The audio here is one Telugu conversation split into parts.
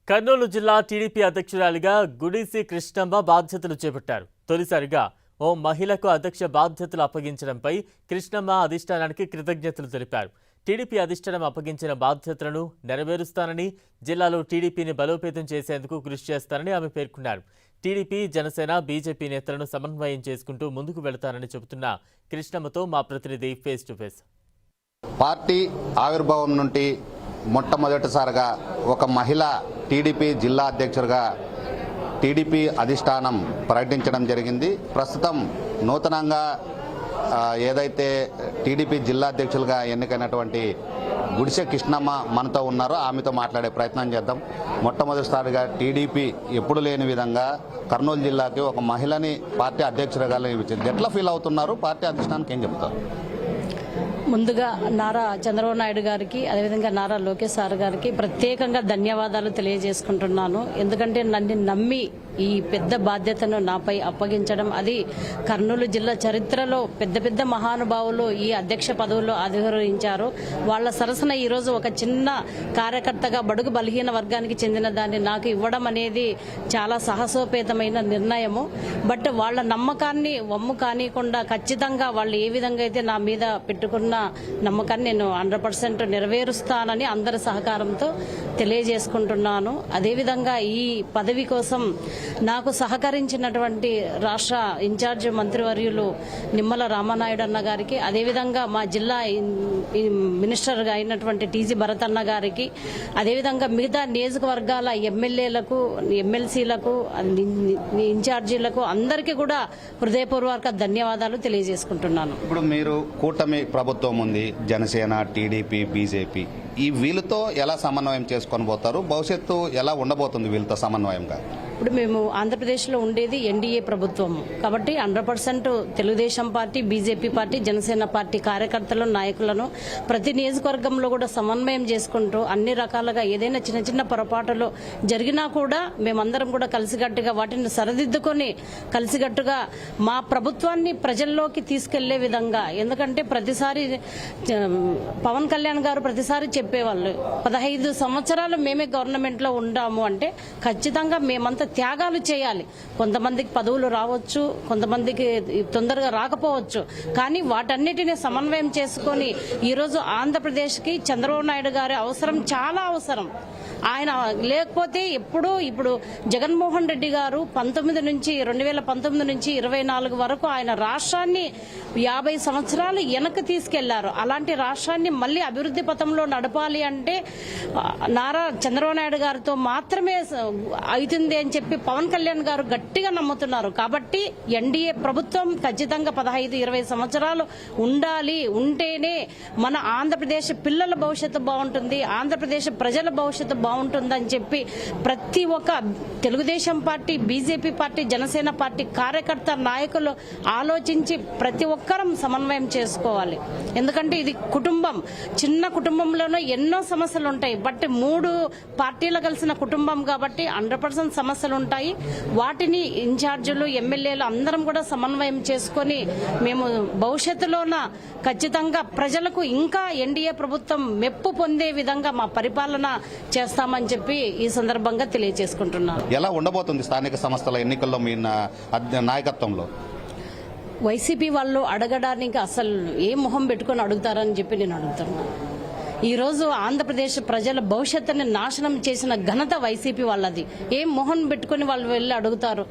కర్నూలు జిల్లా టీడీపీ అధ్యక్షురాలిగా గుడిసి కృష్ణమ్మ బాధ్యతలు చేపట్టారు. తొలిసారిగా ఓ మహిళకు అధ్యక్ష బాధ్యతలు అప్పగించడంపై కృష్ణమ్మ అధిష్టానానికి కృతజ్ఞతలు తెలిపారు. టీడీపీ అధిష్టానం అప్పగించిన బాధ్యతలను నెరవేరుస్తానని, జిల్లాలో టీడీపీని బలోపేతం చేసేందుకు కృషి చేస్తారని ఆమె పేర్కొన్నారు. టీడీపీ, జనసేన, బీజేపీ నేతలను సమన్వయం చేసుకుంటూ ముందుకు వెళతారని చెబుతున్న కృష్ణమ్మతో మా ప్రతినిధి ఫేస్ టు ఫేస్. పార్టీ ఆవిర్భావం నుండి మొట్టమొదటిసారిగా ఒక మహిళ టీడీపీ జిల్లా అధ్యక్షుడిగా టీడీపీ అధిష్టానం ప్రకటించడం జరిగింది. ప్రస్తుతం నూతనంగా ఏదైతే టీడీపీ జిల్లా అధ్యక్షులుగా ఎన్నికైనటువంటి గుడిసె కృష్ణమ్మ మనతో ఉన్నారో ఆమెతో మాట్లాడే ప్రయత్నం చేద్దాం. మొట్టమొదటిసారిగా టీడీపీ ఎప్పుడు లేని విధంగా కర్నూలు జిల్లాకి ఒక మహిళని పార్టీ అధ్యక్షుడిగా నియమించింది. ఎట్లా ఫీల్ అవుతున్నారు? పార్టీ అధిష్టానానికి ఏం చెప్తారు? ముందుగా నారా చంద్రబాబు నాయుడు గారికి, అదేవిధంగా నారా లోకేష్ సార్ గారికి ప్రత్యేకంగా ధన్యవాదాలు తెలియజేసుకుంటున్నాను. ఎందుకంటే నన్ను నమ్మి ఈ పెద్ద బాధ్యతను నాపై అప్పగించడం, అది కర్నూలు జిల్లా చరిత్రలో పెద్ద పెద్ద మహానుభావులు ఈ అధ్యక్ష పదవుల్లో అధిరోహించారు. వాళ్ల సరసన ఈరోజు ఒక చిన్న కార్యకర్తగా బడుగు బలహీన వర్గానికి చెందిన దాన్ని నాకు ఇవ్వడం అనేది చాలా సాహసోపేతమైన నిర్ణయము. బట్ వాళ్ల నమ్మకాన్ని వమ్ము కానికుండా ఖచ్చితంగా వాళ్ళు ఏ విధంగా అయితే నా మీద పెట్టుకున్న నమ్మకాన్ని నేను 100% నెరవేరుస్తానని అందరి సహకారంతో తెలియజేసుకుంటున్నాను. అదేవిధంగా ఈ పదవి కోసం నాకు సహకరించినటువంటి రాష్ట్ర ఇన్ఛార్జ్ మంత్రివర్యులు నిమ్మల రామానాయుడు అన్న గారికి, అదేవిధంగా మా జిల్లా మినిస్టర్గా అయినటువంటి టీజీ భరత్ అన్న గారికి, అదేవిధంగా మిగతా నియోజకవర్గాల ఎమ్మెల్యేలకు, ఎమ్మెల్సీలకు, ఇన్ఛార్జీలకు అందరికీ కూడా హృదయపూర్వక ధన్యవాదాలు తెలియజేసుకుంటున్నాను. ఇప్పుడు మీరు కూటమి ప్రభుత్వం ఉంది, జనసేన, టీడీపీ, బీజేపీ, ఈ వీళ్ళతో ఎలా సమన్వయం చేసుకొని పోతారు? భవిష్యత్తు ఎలా ఉండబోతుంది వీళ్ళతో సమన్వయంగా? ఇప్పుడు మేము ఆంధ్రప్రదేశ్లో ఉండేది ఎన్డీఏ ప్రభుత్వం కాబట్టి 100% Telugu Desam party, BJP party, Janasena party కార్యకర్తలను, నాయకులను ప్రతి నియోజకవర్గంలో కూడా సమన్వయం చేసుకుంటూ అన్ని రకాలుగా ఏదైనా చిన్న చిన్న పొరపాటులు జరిగినా కూడా మేమందరం కూడా కలిసికట్టుగా వాటిని సరిదిద్దుకొని కలిసికట్టుగా మా ప్రభుత్వాన్ని ప్రజల్లోకి తీసుకెళ్లే విధంగా, ఎందుకంటే ప్రతిసారి పవన్ కళ్యాణ్ గారు ప్రతిసారి చెప్పేవాళ్ళు 15 సంవత్సరాలు మేమే గవర్నమెంట్ లో ఉండాము అంటే ఖచ్చితంగా మేమంతా త్యాగాలు చేయాలి. కొంతమందికి పదవులు రావచ్చు, కొంతమందికి తొందరగా రాకపోవచ్చు, కానీ వాటన్నిటిని సమన్వయం చేసుకొని ఈరోజు ఆంధ్రప్రదేశ్కి చంద్రబాబు నాయుడు గారి అవసరం చాలా అవసరం. ఆయన లేకపోతే ఇప్పుడు జగన్మోహన్ రెడ్డి గారు 2019 నుంచి 24 వరకు ఆయన రాష్ట్రాన్ని 50 సంవత్సరాలు వెనక్కి తీసుకెళ్లారు. అలాంటి రాష్ట్రాన్ని మళ్లీ అభివృద్ధి పథంలో నడపాలి అంటే నారా చంద్రబాబు నాయుడు గారితో మాత్రమే అవుతుంది అని చెప్పి పవన్ కళ్యాణ్ గారు గట్టిగా నమ్ముతున్నారు. కాబట్టి ఎన్డీఏ ప్రభుత్వం ఖచ్చితంగా 15-20 సంవత్సరాలు ఉండాలి. ఉంటేనే మన ఆంధ్రప్రదేశ్ పిల్లల భవిష్యత్తు బాగుంటుంది, ఆంధ్రప్రదేశ్ ప్రజల భవిష్యత్తు బాగుంటుందని చెప్పి ప్రతి ఒక్క Telugu Desam party, BJP party, Janasena party కార్యకర్త, నాయకులు ఆలోచించి ప్రతి ఒక్కరం సమన్వయం చేసుకోవాలి. ఎందుకంటే ఇది కుటుంబం, చిన్న కుటుంబంలోనూ ఎన్నో సమస్యలు ఉంటాయి. బట్ 3 పార్టీలు కలిసిన కుటుంబం కాబట్టి 100% సమస్యలు ఉంటాయి. వాటిని ఇన్ఛార్జీలు, ఎమ్మెల్యేలు అందరం కూడా సమన్వయం చేసుకొని మేము భవిష్యత్తులోన ఖచ్చితంగా ప్రజలకు ఇంకా ఎన్డీఏ ప్రభుత్వం మెప్పు పొందే విధంగా మా పరిపాలన చేస్తామని చెప్పి ఈ సందర్భంగా తెలియజేసుకుంటున్నాను. ఎలా ఉండబోతుంది స్థానిక సంస్థల ఎన్నికల్లో మీ నాయకత్వంలో? వైసీపీ వాళ్ళు అడగడానికి అసలు ఏ మొహం పెట్టుకుని అడుగుతారని చెప్పి నేను అడుగుతున్నాను. ఈ రోజు ఆంధ్రప్రదేశ్ ప్రజల భవిష్యత్తుని నాశనం చేసిన ఘనత వైసీపీ వాళ్ళది. ఏం మొహం పెట్టుకుని వాళ్ళు వెళ్ళి అడుగుతారు?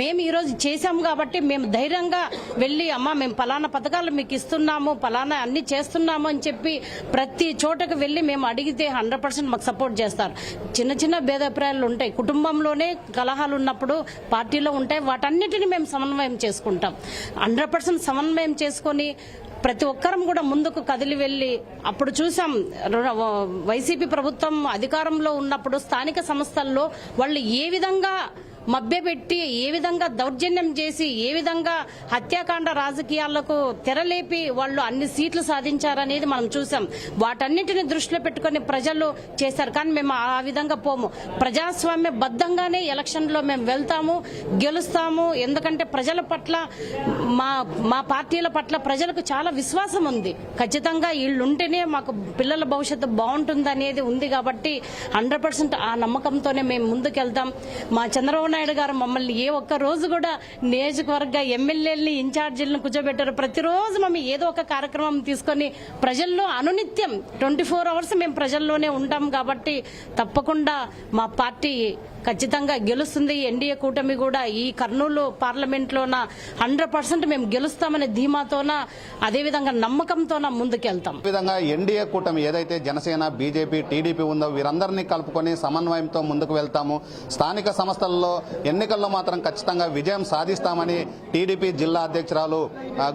మేము ఈ రోజు చేశాము కాబట్టి మేము ధైర్యంగా వెళ్ళి, అమ్మా మేము పలానా పథకాలు మీకు ఇస్తున్నాము, పలానా అన్ని చేస్తున్నాము అని చెప్పి ప్రతి చోటకు వెళ్ళి మేము అడిగితే 100% మాకు సపోర్ట్ చేస్తారు. చిన్న చిన్న భేదాభిప్రాయాలు ఉంటాయి, కుటుంబంలోనే కలహాలు ఉన్నప్పుడు పార్టీలో ఉంటాయి, వాటన్నిటిని మేము సమన్వయం చేసుకుంటాం. 100% సమన్వయం చేసుకొని ప్రతి ఒక్కరం కూడా ముందుకు కదిలి వెళ్లి, అప్పుడు చూసాం వైసీపీ ప్రభుత్వం అధికారంలో ఉన్నప్పుడు స్థానిక సంస్థల్లో వాళ్ళు ఏ విధంగా మభ్యపెట్టి ఏ విధంగా దౌర్జన్యం చేసి ఏ విధంగా హత్యాకాండ రాజకీయాలకు తెరలేపి వాళ్ళు అన్ని సీట్లు సాధించారనేది మనం చూసాం. వాటన్నిటిని దృష్టిలో పెట్టుకుని ప్రజలు చేశారు. కానీ మేము ఆ విధంగా పోము. ప్రజాస్వామ్య బద్దంగానే ఎలక్షన్ లో మేము వెళ్తాము, గెలుస్తాము. ఎందుకంటే ప్రజల పట్ల మా పార్టీల పట్ల ప్రజలకు చాలా విశ్వాసం ఉంది. ఖచ్చితంగా వీళ్ళు ఉంటేనే మాకు పిల్లల భవిష్యత్తు బాగుంటుంది అనేది ఉంది. కాబట్టి 100% ఆ నమ్మకంతోనే మేము ముందుకెళ్తాం. మా చంద్రబాబు నాయుడు గారు మమ్మల్ని ఏ ఒక్క రోజు కూడా నియోజకవర్గ ఎమ్మెల్యేలని ఇన్ఛార్జీలను కూర్చోబెట్టారు. ప్రతిరోజు మేము ఏదో ఒక కార్యక్రమం తీసుకొని ప్రజల్లో అనునిత్యం 24 అవర్స్ మేము ప్రజల్లోనే ఉంటాం. కాబట్టి తప్పకుండా మా పార్టీ ఖచ్చితంగా గెలుస్తుంది. ఎన్డీఏ కూటమి కూడా ఈ కర్నూలు పార్లమెంట్లోన 100% మేము గెలుస్తామనే ధీమాతోన అదేవిధంగా నమ్మకంతోన ముందుకెళ్తాం. ఈ విధంగా ఎన్డీఏ కూటమి ఏదైతే జనసేన, బీజేపీ, టీడీపీ ఉందో వీరందరినీ కలుపుకొని సమన్వయంతో ముందుకు వెళ్తాము. స్థానిక సంస్థల్లో ఎన్నికల్లో మాత్రం ఖచ్చితంగా విజయం సాధిస్తామని టీడీపీ జిల్లా అధ్యక్షురాలు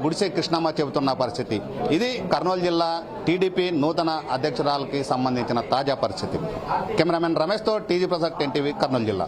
గుడిసె కృష్ణమ్మ చెబుతున్న పరిస్థితి. ఇది కర్నూలు జిల్లా టీడీపీ నూతన అధ్యక్షురాలకి సంబంధించిన తాజా పరిస్థితి. కెమెరామెన్ రమేష్తో టీజీ ప్రసాద్, 10 టీవీ, కర్నూలు జిల్లా.